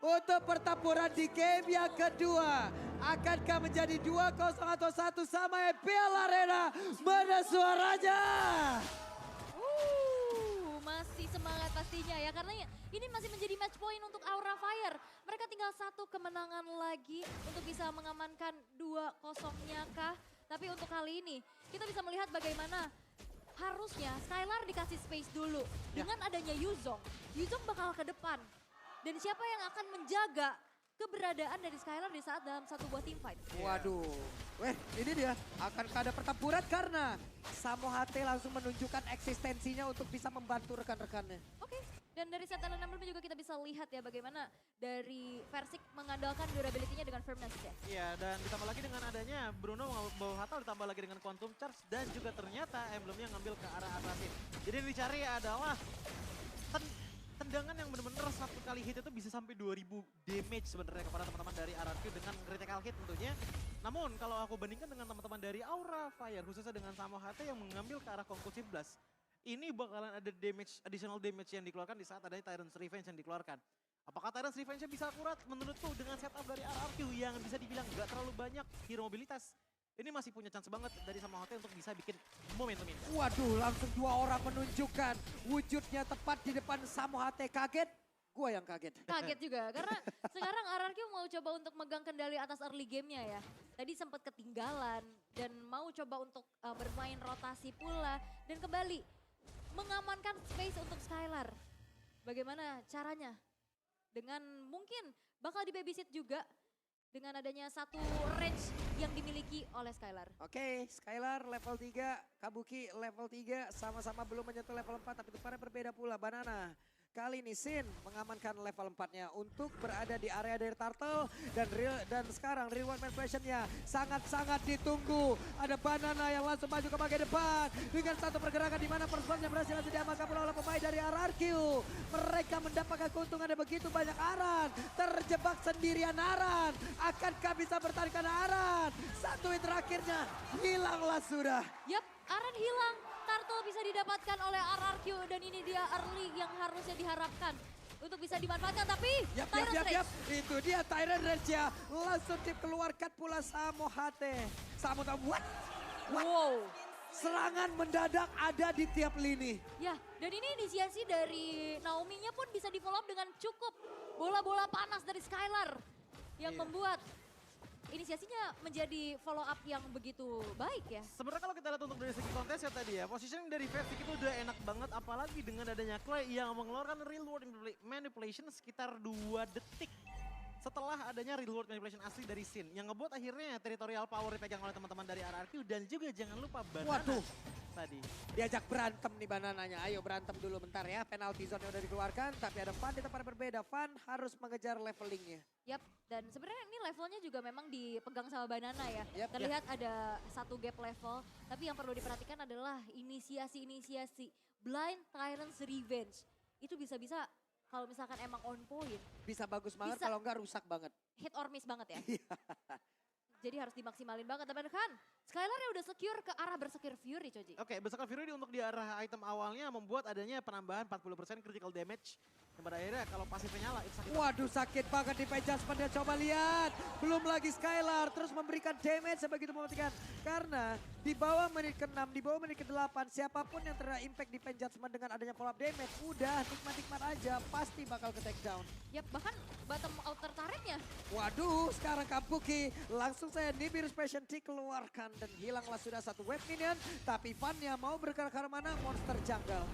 untuk pertempuran di game yang kedua. Akankah menjadi 2-0 atau 1 sama EPL Arena? Mana suaranya? Masih semangat pastinya ya, karena ini masih menjadi match point untuk Aura Fire. Mereka tinggal 1 kemenangan lagi untuk bisa mengamankan 2-0-nya kah. Tapi untuk kali ini kita bisa melihat bagaimana harusnya Skylar dikasih space dulu. Dengan adanya Yuzong, Yuzong bakal ke depan. Dan siapa yang akan menjaga keberadaan dari Skylar di saat dalam satu buah team fight? Waduh, ini dia. Akankah ada pertempuran karena Samo HT langsung menunjukkan eksistensinya untuk bisa membantu rekan-rekannya. Oke, dan dari set Talent Number juga kita bisa lihat ya bagaimana dari Versik mengandalkan durability-nya dengan firmness ya. Iya, dan ditambah lagi dengan adanya Bruno bawa Hatal, ditambah lagi dengan Quantum Charge, dan juga ternyata emblemnya ngambil ke arah Assassin. Jadi yang dicari adalah tendangan yang benar-benar satu kali hit itu bisa sampai 2000 damage sebenarnya kepada teman-teman dari RRQ dengan critical hit tentunya. Namun kalau aku bandingkan dengan teman-teman dari Aura Fire, khususnya dengan Samo HT yang mengambil ke arah Conclusive Blast, ini bakalan ada damage, additional damage yang dikeluarkan di saat adanya Tyrant's Revenge yang dikeluarkan. Apakah Tyrant's Revenge bisa akurat? Menurutku dengan setup dari RRQ yang bisa dibilang gak terlalu banyak hero mobilitas, ini masih punya chance banget dari Samo HT untuk bisa bikin momentum ini. Waduh, langsung 2 orang menunjukkan wujudnya tepat di depan Samo HT. Kaget? Gua yang kaget. Kaget juga, karena sekarang RRQ mau coba untuk megang kendali atas early game-nya ya. Tadi sempat ketinggalan dan mau coba untuk bermain rotasi pula. Dan kembali mengamankan space untuk Skylar. Bagaimana caranya? Dengan mungkin bakal di babysit juga dengan adanya satu range yang dimiliki oleh Skylar. Oke, Skylar level 3, Kabuki level 3, sama-sama belum menyentuh level 4, tapi depannya berbeda pula. Banana. Kali ini Sin mengamankan level 4-nya untuk berada di area dari Turtle. Dan sekarang reward manipulation-nya sangat-sangat ditunggu. Ada Banana yang langsung maju ke bagian depan. Dengan satu pergerakan di mana first blood-nya berhasil langsung diamankan pula oleh pemain dari RRQ. Mereka mendapatkan keuntungan ada begitu banyak. Aran terjebak sendirian Aran. Akankah bisa bertahan Aran? Satu hit terakhirnya hilanglah sudah. Yap, Aran hilang. Turtle bisa didapatkan oleh RRQ dan ini dia early yang harusnya diharapkan untuk bisa dimanfaatkan, tapi Tyrant Rage. Itu dia Tyrant Rage ya. Langsung dikeluarkan pula Samo HT. Samo what? Wow. Serangan mendadak ada di tiap lini. Ya, dan ini inisiasi dari Naomi-nya pun bisa di follow up dengan cukup bola-bola panas dari Skylar yang membuat inisiasinya menjadi follow up yang begitu baik ya. Sebenarnya kalau kita lihat untuk dari segi kontes ya tadi ya, positioning dari Versik itu udah enak banget, apalagi dengan adanya Clay yang mengeluarkan real world manipulation sekitar 2 detik setelah adanya real world manipulation asli dari Sin, yang ngebuat akhirnya territorial power dipegang oleh teman-teman dari RRQ, dan juga jangan lupa Banana. Waduh. Tadi. Diajak berantem nih Banananya. Ayo berantem dulu bentar ya. Penalty zone udah dikeluarkan, tapi ada Van di tempat berbeda. Van harus mengejar levelingnya. Yap, dan sebenarnya ini levelnya juga memang dipegang sama Banana ya. Yap. Terlihat ada satu gap level, tapi yang perlu diperhatikan adalah inisiasi-inisiasi Blind Tyrant's Revenge. Itu bisa-bisa kalau misalkan emang on point. Bisa bagus banget, Bisa. kalau enggak rusak banget. Hit or miss banget ya. Iya. Jadi harus dimaksimalin banget. Tapi kan Skylar ya udah secure ke arah Berserker Fury, Coji. Oke, Berserker Fury untuk di arah item awalnya membuat adanya penambahan 40% critical damage. Dan pada akhirnya kalau pasifnya nyala itu sakit. Waduh, sakit banget di adjustment dia. Coba lihat. Belum lagi Skylar terus memberikan damage sebegitu mematikan. Karena di bawah menit ke-6, di bawah menit ke-8, siapapun yang terkena impact di adjustment dengan adanya follow up damage, udah nikmat-nikmat aja, pasti bakal ke take down. Yap, bahkan bottom outer turretnya. Waduh, sekarang Kabuki langsung saya Nibiru's Passion dikeluarkan dan hilanglah sudah satu wave minion. Tapi Van-nya mau bergerak ke arah mana? Monster jungle.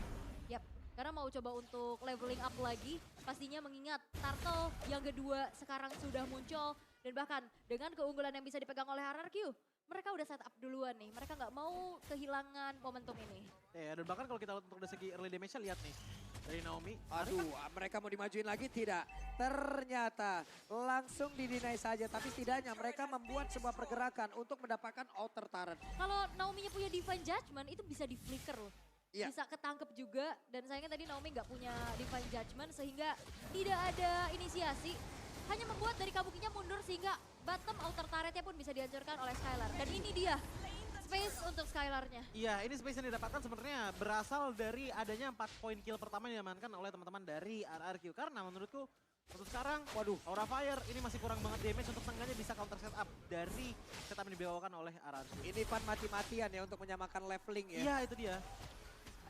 Yap, karena mau coba untuk leveling up lagi, pastinya mengingat Turtle yang kedua sekarang sudah muncul. Dan bahkan dengan keunggulan yang bisa dipegang oleh RRQ, mereka udah set up duluan nih. Mereka nggak mau kehilangan momentum ini. Ya, dan bahkan kalau kita lihat untuk dari segi early damage-nya, lihat nih. Dari Naomi. Aduh, mereka mau dimajuin lagi? Tidak. Ternyata langsung didinai saja. Tapi setidaknya mereka membuat sebuah pergerakan untuk mendapatkan outer turret. Kalau Naomi-nya punya Divine Judgment, itu bisa di flicker loh. Iya. Bisa ketangkep juga, dan sayangnya tadi Naomi nggak punya Divine Judgment sehingga tidak ada inisiasi. Hanya membuat dari Kabukinya mundur sehingga bottom outer turretnya pun bisa dihancurkan oleh Skylar. Dan ini dia space untuk Skylarnya. Iya, ini space yang didapatkan sebenarnya berasal dari adanya 4 poin kill pertama yang diamankan oleh teman-teman dari RRQ. Karena menurutku Untuk sekarang, Waduh. Aura Fire ini masih kurang banget damage untuk seenggaknya bisa counter setup dari setup yang dibawakan oleh RRQ. Ini Van mati-matian ya untuk menyamakan leveling ya. Iya, itu dia.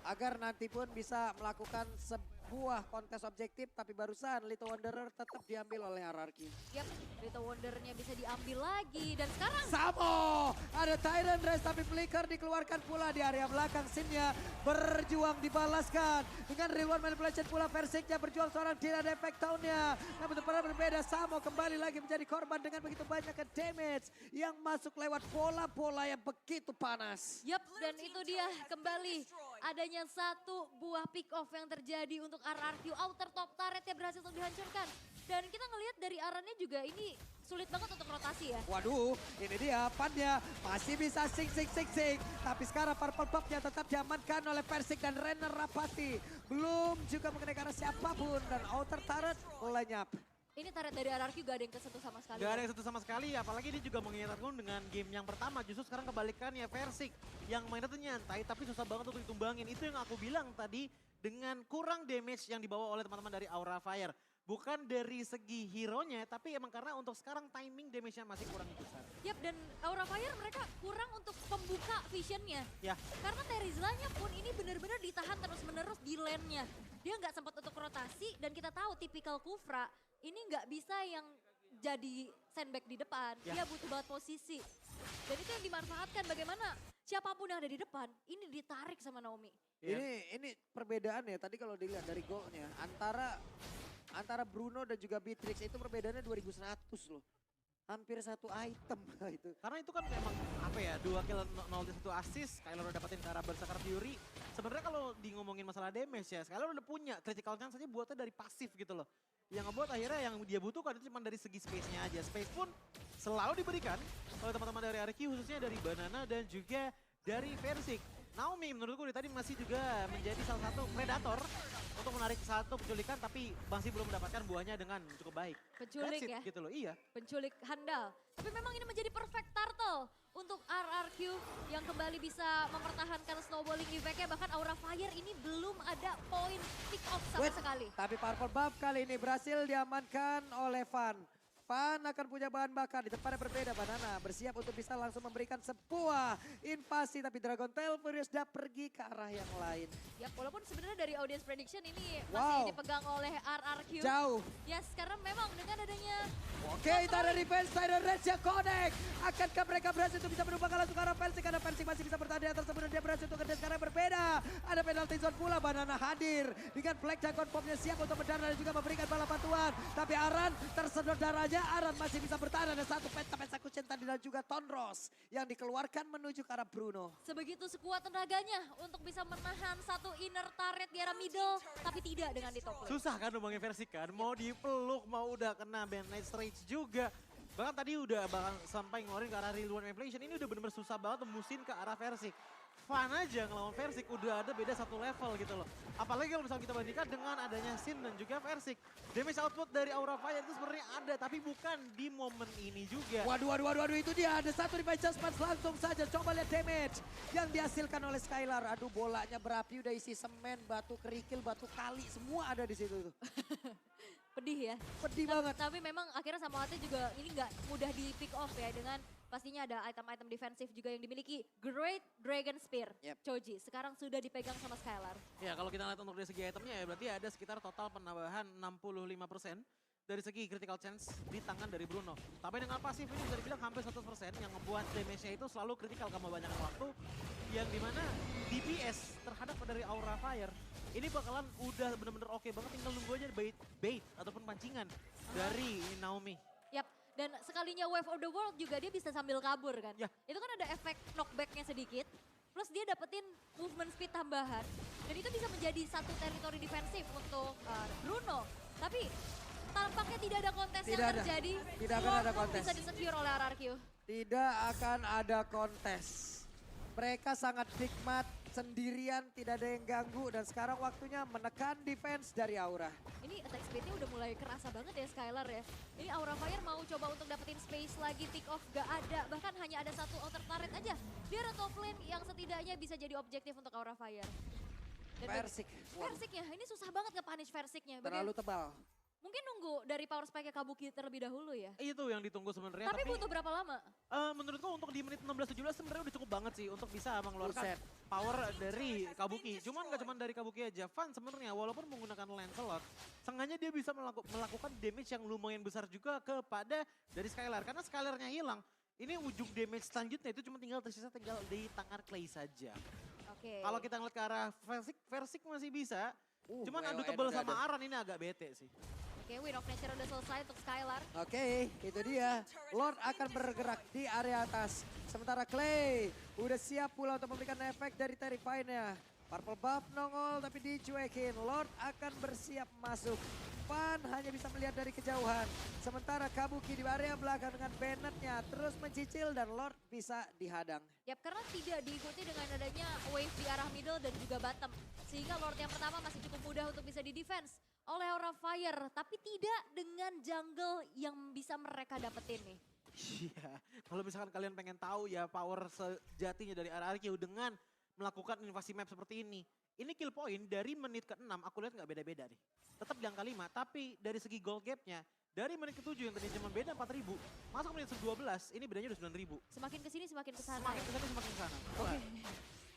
Agar nanti pun bisa melakukan sebuah kontes objektif, tapi barusan Little Wanderer tetap diambil oleh RRQ. Yap, Little Wondernya bisa diambil lagi. Dan sekarang Samo! Ada Tyrant Race tapi Flicker dikeluarkan pula di area belakang. Sinnya berjuang dibalaskan. Dengan reward manipulation pula Versiknya berjuang seorang tidak ada efek tahunnya. Namun tempat berbeda, Samo kembali lagi menjadi korban dengan begitu banyak damage yang masuk lewat bola-bola yang begitu panas. Yap, dan itu dia kembali adanya satu buah pick off yang terjadi untuk RRQ. Outer top turretnya berhasil untuk dihancurkan. Dan kita ngelihat dari Arannya juga ini sulit banget untuk rotasi ya. Waduh, ini dia Pannya masih bisa sing. Tapi sekarang Purple Pup-nya tetap diamankan oleh Persik dan Renner Rapati. Belum juga mengenai ke arah siapapun dan outer turret lenyap. Ini turret dari RRQ gak ada yang kesentuh sama sekali. Gak ada yang satu sama sekali, apalagi dia juga mengingatkan dengan game yang pertama. Justru sekarang kebalikannya, Versik yang mainnya tuh nyantai tapi susah banget untuk ditumbangin. Itu yang aku bilang tadi dengan kurang damage yang dibawa oleh teman-teman dari Aura Fire. Bukan dari segi hero-nya, tapi emang karena untuk sekarang timing damage-nya masih kurang besar. Yap, dan Aura Fire mereka kurang untuk pembuka visionnya. Ya. Karena Terizlanya pun ini benar-benar ditahan terus-menerus di lane-nya. Dia nggak sempat untuk rotasi dan kita tahu tipikal Kufra ini nggak bisa yang jadi sandbag di depan. Ya. Dia butuh banget posisi. Dan itu yang dimanfaatkan bagaimana siapapun yang ada di depan ini ditarik sama Naomi. Ya. Ini perbedaan ya tadi kalau dilihat dari golnya antara Bruno dan juga Beatrix itu perbedaannya 2100 loh. Hampir satu item itu. Karena itu kan memang apa ya, 2 kill 0 1 assist, Skylar udah dapetin ke arah Berserker Fury. Sebenarnya kalau di ngomongin masalah damage ya, Skylar udah punya critical chance aja buatnya dari pasif gitu loh. Yang ngebuat akhirnya yang dia butuhkan itu cuma dari segi space-nya aja. Space pun selalu diberikan oleh teman-teman dari RQ, khususnya dari Banana dan juga dari Versik. Naomi menurutku tadi masih juga menjadi salah satu predator untuk menarik satu penculikan, tapi masih belum mendapatkan buahnya dengan cukup baik. Penculik That's it, ya. gitu loh, iya. Penculik handal. Tapi memang ini menjadi perfect turtle untuk RRQ yang kembali bisa mempertahankan snowballing effect-nya. Bahkan Aura Fire ini belum ada poin pick off sama sekali. Tapi Purple Buff kali ini berhasil diamankan oleh Van. Van akan punya bahan bakar di tempat yang berbeda. Banana bersiap untuk bisa langsung memberikan sebuah invasi. Tapi Dragon Tail Furious sudah pergi ke arah yang lain. Ya walaupun sebenarnya dari audience prediction ini Wow. masih dipegang oleh RRQ. Jauh. Yes, karena memang dengan adanya Oke, itu ada defense Tyrant Rage yang connect. Akankah mereka berhasil untuk bisa berubah langsung ke arah Persik? Karena Persik masih bisa bertahan di atas sebelum dia berhasil untuk kerja sekarang berbeda. Ada penalty zone pula, Banana hadir. Dengan flag Dragon Popnya siap untuk mendarat dan juga memberikan bala bantuan. Tapi Aran tersedot darahnya. Aran masih bisa bertahan. Ada satu penta execution tadi dan juga Tonros yang dikeluarkan menuju ke arah Bruno. sebegitu sekuat tenaganya untuk bisa menahan satu inner turret di arah middle. Tapi tidak dengan di top lane. Susah kan ngomongin versi kan, mau dipeluk, mau udah kena Bandage Rage juga. Bahkan tadi udah bahkan sampai ngeluarin ke arah Real One Manipulation, ini udah bener-bener susah banget tembusin ke arah Versik. Fun aja ngelawan Versik, udah ada beda satu level gitu loh. Apalagi kalau misalnya kita bandingkan dengan adanya Sin dan juga Versik. Damage output dari Aura Fire itu sebenarnya ada, tapi bukan di momen ini juga. Waduh, itu dia. Ada satu revive just langsung saja. Coba lihat damage yang dihasilkan oleh Skylar. Aduh, bolanya berapi, udah isi semen, batu kerikil, batu kali. Semua ada di situ tuh. Pedih ya. Pedih banget. Tapi memang akhirnya Samoate juga ini nggak mudah di pick off ya dengan pastinya ada item-item defensif juga yang dimiliki. Great Dragon Spear, Yep. Choji sekarang sudah dipegang sama Skylar. Ya kalau kita lihat untuk dari segi itemnya ya berarti ada sekitar total penambahan 65% dari segi critical chance di tangan dari Bruno. Tapi dengan pasif ini bisa dibilang hampir 100% yang membuat damage-nya itu selalu kritikal karena banyak waktu. Yang dimana DPS terhadap dari Aura Fire ini bakalan udah bener-bener oke banget, tinggal nunggu aja bait ataupun pancingan dari Naomi. Yap, dan sekalinya Wave of the World juga dia bisa sambil kabur kan. Ya. Itu kan ada efek knockback-nya sedikit. Plus dia dapetin movement speed tambahan. Dan itu bisa menjadi satu teritori defensif untuk Bruno. Tapi tampaknya tidak ada kontes Tidak yang ada. terjadi. Tidak akan ada Warlock kontes. bisa disecure oleh RRQ. Tidak akan ada kontes. Mereka sangat nikmat, sendirian, tidak ada yang ganggu. Dan sekarang waktunya menekan defense dari Aura. Ini attack speednya udah mulai kerasa banget ya Skylar ya. Ini Aura Fire mau coba untuk dapetin space lagi, pick off gak ada. Bahkan hanya ada satu outer turret aja. Dia ada top lane yang setidaknya bisa jadi objektif untuk Aura Fire. Dan Persik. Waduh, Versiknya, ini susah banget nge-punish Versiknya. terlalu tebal. Mungkin nunggu dari power spike Kabuki terlebih dahulu ya. Itu yang ditunggu sebenarnya. Tapi butuh berapa lama? Menurutku untuk di menit 16-17 sebenarnya udah cukup banget sih untuk bisa mengeluarkan Buset. power dari Kabuki. Cuman gak cuma dari Kabuki aja, Van sebenarnya walaupun menggunakan Lancelot, sengaja dia bisa melakukan damage yang lumayan besar juga kepada dari Skylar. Karena Skylarnya hilang, ini ujung damage selanjutnya itu cuma tersisa di tangan Clay saja. Oke. Kalau kita ngeliat ke arah Versik masih bisa, cuman adu WON tebel udah sama ada. Aran ini agak bete sih. Oke, Win of Nature udah selesai untuk Skylar. Oke, itu dia. Lord akan bergerak di area atas. Sementara Clay udah siap pula untuk memberikan efek dari Terrify-nya. Purple buff nongol tapi dicuekin. Lord akan bersiap masuk. Van hanya bisa melihat dari kejauhan. Sementara Kabuki di area belakang dengan Bennett-nya terus mencicil dan Lord bisa dihadang. Yap, karena tidak diikuti dengan adanya wave di arah middle dan juga bottom. Sehingga Lord yang pertama masih cukup mudah untuk bisa di-defense oleh Aura Fire. Tapi tidak dengan jungle yang bisa mereka dapetin nih. Iya, kalau misalkan kalian pengen tahu ya power sejatinya dari RRQ dengan melakukan invasi map seperti ini. Ini kill point dari menit ke-6 aku lihat nggak beda-beda nih. Tetap di angka 5, tapi dari segi gold gapnya dari menit ke-7 yang tadi cuma beda 4.000, masuk menit ke-12 ini bedanya udah 9.000. Semakin kesini semakin kesana. Semakin Ya. kesana semakin kesana. Oke.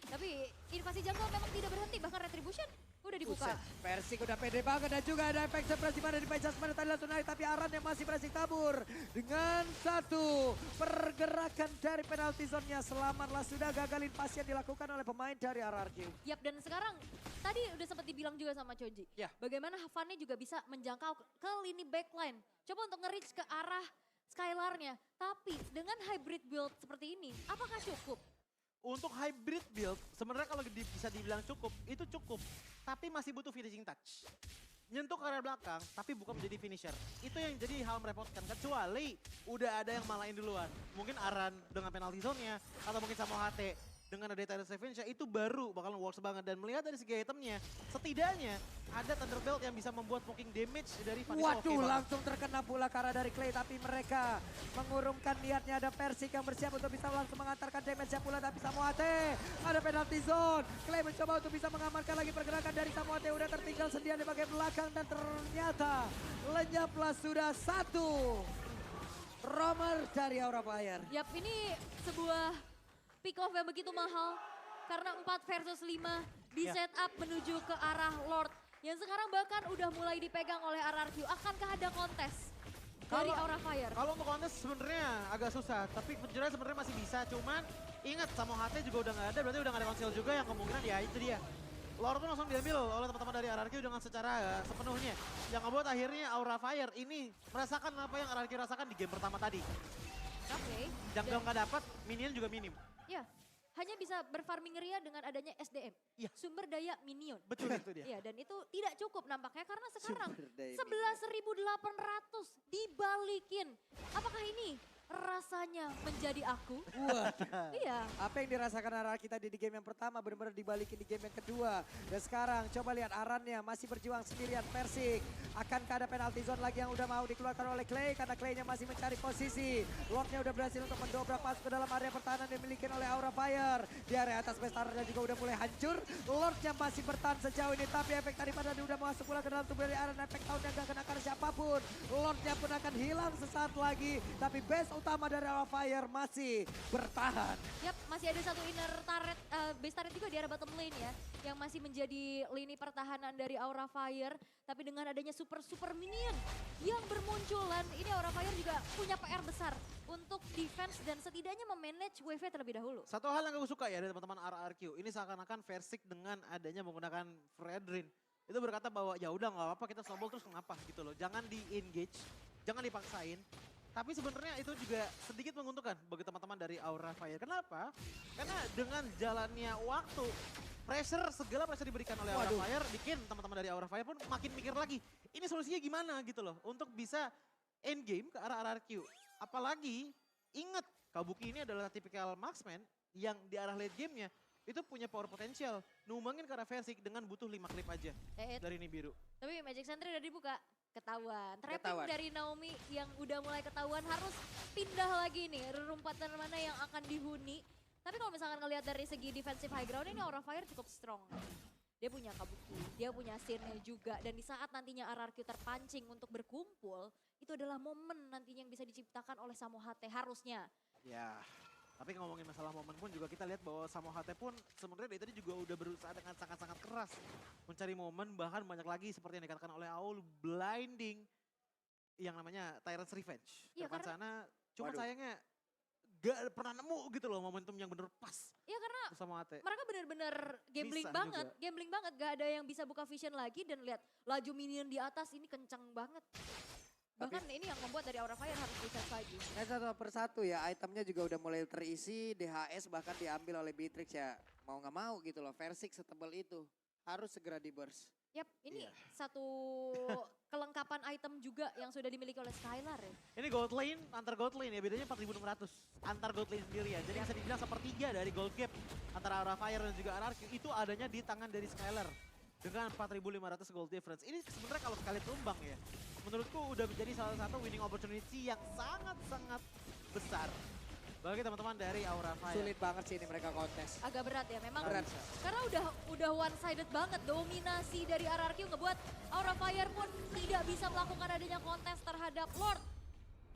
Tapi invasi jungle memang tidak berhenti, bahkan Retribution udah dibuka. Buset, Persik udah pede banget dan juga ada efek surprise di mana di Pajas mana tadi langsung naik tapi Aran yang masih berhasil kabur dengan satu pergerakan dari penalti zone-nya. Selamatlah sudah gagal invasi yang dilakukan oleh pemain dari RRQ. Yap, dan sekarang tadi udah sempat dibilang juga sama Choji. Ya. Bagaimana Havannya juga bisa menjangkau ke lini backline. Coba untuk nge-reach ke arah Skylar-nya. Tapi dengan hybrid build seperti ini, apakah cukup? Untuk hybrid build, sebenarnya kalau bisa dibilang cukup, itu cukup. Tapi masih butuh finishing touch. Nyentuh ke area belakang, tapi bukan menjadi finisher. Itu yang jadi hal merepotkan. Kecuali udah ada yang malain duluan. Mungkin Aran dengan penalty zone-nya, atau mungkin sama HT. Dengan ada Tidal Revenge itu baru bakalan works banget. Dan melihat dari segi itemnya, setidaknya ada Thunderbolt yang bisa membuat poking damage dari Vanessa. Waduh, langsung terkena pula Kara dari Clay, tapi mereka mengurungkan niatnya. Ada Persik yang bersiap untuk bisa langsung mengantarkan damage-nya pula, tapi Samoate ada penalty zone. Clay mencoba untuk bisa mengamankan lagi pergerakan dari Samoate, udah tertinggal sendirian di bagian belakang dan ternyata lenyaplah sudah satu romer dari Aura Fire. Yap, ini sebuah pick off yang begitu mahal. Karena 4 versus 5 di Ya. setup menuju ke arah Lord. Yang sekarang bahkan udah mulai dipegang oleh RRQ. Akankah ada kontes dari Aura Fire? Kalau untuk kontes sebenarnya agak susah, tapi sebenarnya sebenarnya masih bisa. Cuman ingat sama HT juga udah nggak ada, berarti udah nggak ada konsil juga yang kemungkinan ya itu dia. Lord pun langsung diambil oleh teman-teman dari RRQ dengan secara sepenuhnya. Yang ngebuat akhirnya Aura Fire ini merasakan apa yang RRQ rasakan di game pertama tadi. Oke. Jungle nggak dapat, minion juga minim. Ya, hanya bisa berfarming ria dengan adanya SDM. Iya. Sumber daya minion. Betul itu dia. Iya, dan itu tidak cukup nampaknya karena sekarang Sumber daya 11.800 dibalikin. Apakah ini rasanya menjadi aku? Wah. Iya. Apa yang dirasakan Aran kita di game yang pertama benar-benar dibalikin di game yang kedua. Dan sekarang coba lihat Arannya masih berjuang sendirian. Persik akankah ada penalti zone lagi yang udah mau dikeluarkan oleh Clay karena Clay-nya masih mencari posisi. Lordnya udah berhasil untuk mendobrak masuk ke dalam area pertahanan yang dimiliki oleh Aura Fire. Di area atas Bestarnya juga udah mulai hancur. Lordnya masih bertahan sejauh ini tapi efek daripada dia udah masuk pula ke dalam tubuh dari Aran. Efek tahunnya gak kena karena siapapun. Lordnya pun akan hilang sesaat lagi. Tapi base utama dari Aura Fire masih bertahan. Yap, masih ada satu inner turret, base turret juga di arah bottom lane ya. Yang masih menjadi lini pertahanan dari Aura Fire. Tapi dengan adanya super minion yang bermunculan, ini Aura Fire juga punya PR besar untuk defense dan setidaknya memanage wave-nya terlebih dahulu. Satu hal yang aku suka ya dari teman-teman RRQ, ini seakan-akan Versik dengan adanya menggunakan Fredrin. Itu berkata bahwa ya udah nggak apa-apa kita snowball terus kenapa gitu loh. Jangan di-engage, jangan dipaksain. Tapi sebenarnya itu juga sedikit menguntungkan bagi teman-teman dari Aura Fire. Kenapa? Karena dengan jalannya waktu, segala pressure diberikan oleh Aura Fire, bikin teman-teman dari Aura Fire pun makin mikir lagi. Ini solusinya gimana gitu loh, untuk bisa end game ke arah RRQ. Apalagi ingat, Kabuki ini adalah tipikal marksman yang di arah late gamenya itu punya power potensial. Numbangin ke arah Versik dengan butuh 5 klip aja dari Nibiru. Tapi Magic Sentry udah dibuka. Ketahuan. Trapping Ketahuan. dari Naomi yang udah mulai ketahuan harus pindah lagi nih. Rumpatan mana yang akan dihuni. Tapi kalau misalkan ngelihat dari segi defensive high ground ini Aura Fire cukup strong. dia punya Kabuki, dia punya Sin-nya juga. Dan di saat nantinya RRQ terpancing untuk berkumpul, itu adalah momen nantinya yang bisa diciptakan oleh Samohate harusnya. Ya, tapi ngomongin masalah momen pun juga kita lihat bahwa Samohate pun sebenarnya dari tadi juga udah berusaha dengan sangat-sangat keras mencari momen, bahkan banyak lagi seperti yang dikatakan oleh Aul, blinding yang namanya Tyrant's Revenge. Iya, Depan karena- sana, cuma Waduh. sayangnya gak pernah nemu gitu loh momentum yang bener pas Ya karena untuk Samohate. mereka benar-benar gambling Bisa banget, juga. gambling banget. Gak ada yang bisa buka vision lagi dan lihat laju minion di atas ini kencang banget. Bahkan ini yang membuat dari Aura Fire harus reset lagi. Nah, satu persatu ya, itemnya juga udah mulai terisi, DHS bahkan diambil oleh Beatrix ya. Mau nggak mau gitu loh, Versik setebal itu. Harus segera di burst. Yap, ini Iya. satu kelengkapan item juga yang sudah dimiliki oleh Skylar ya. Ini gold lane, antar gold lane ya bedanya 4.600 antar gold lane sendiri ya. Jadi bisa dibilang sepertiga dari gold gap antara Aura Fire dan juga RRQ itu adanya di tangan dari Skylar. Dengan 4.500 gold difference. Ini sebenarnya kalau sekali tumbang ya, menurutku udah menjadi salah satu winning opportunity yang sangat-sangat besar bagi teman-teman dari Aura Fire. Sulit banget sih ini mereka kontes. Agak berat ya memang. Berat. Karena udah one sided banget, dominasi dari RRQ ngebuat Aura Fire pun tidak bisa melakukan adanya kontes terhadap Lord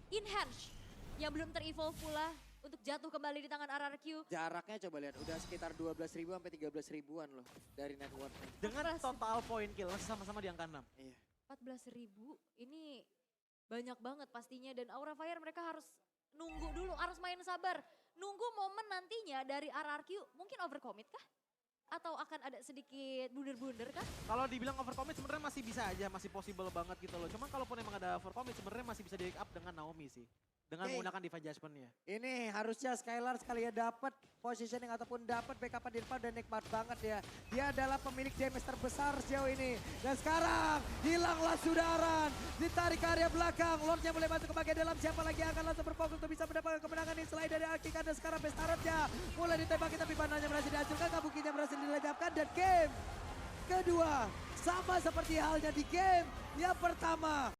Inhenge yang belum ter-evolve pula untuk jatuh kembali di tangan RRQ. Jaraknya coba lihat, udah sekitar 12.000 sampai 13.000-an loh dari network. Dengan Impressive. total point kill masih sama-sama di angka 6. Iya. 14.000 ini banyak banget pastinya dan Aura Fire mereka harus nunggu dulu, harus main sabar. Nunggu momen nantinya dari RRQ mungkin overcommit kah? Atau akan ada sedikit blunder-blunder kah? Kalau dibilang overcommit sebenarnya masih bisa aja, masih possible banget gitu loh. Cuman kalaupun emang ada overcommit sebenarnya masih bisa di up dengan Naomi sih. Dengan Oke. menggunakan Diva Judgment-nya. Ini harusnya Skylar sekali ya dapat positioning ataupun dapat backup di depan dan nikmat banget ya. Dia adalah pemilik damage terbesar sejauh ini. Dan sekarang hilanglah Sudaran. Ditarik ke area belakang. Lordnya mulai masuk ke bagian dalam. Siapa lagi yang akan langsung berfokus untuk bisa mendapatkan kemenangan ini selain dari Akika. Dan sekarang Bestarotnya mulai ditembaki tapi panahnya berhasil dihancurkan. Kabukinya berhasil dilenyapkan dan game kedua sama seperti halnya di game yang pertama.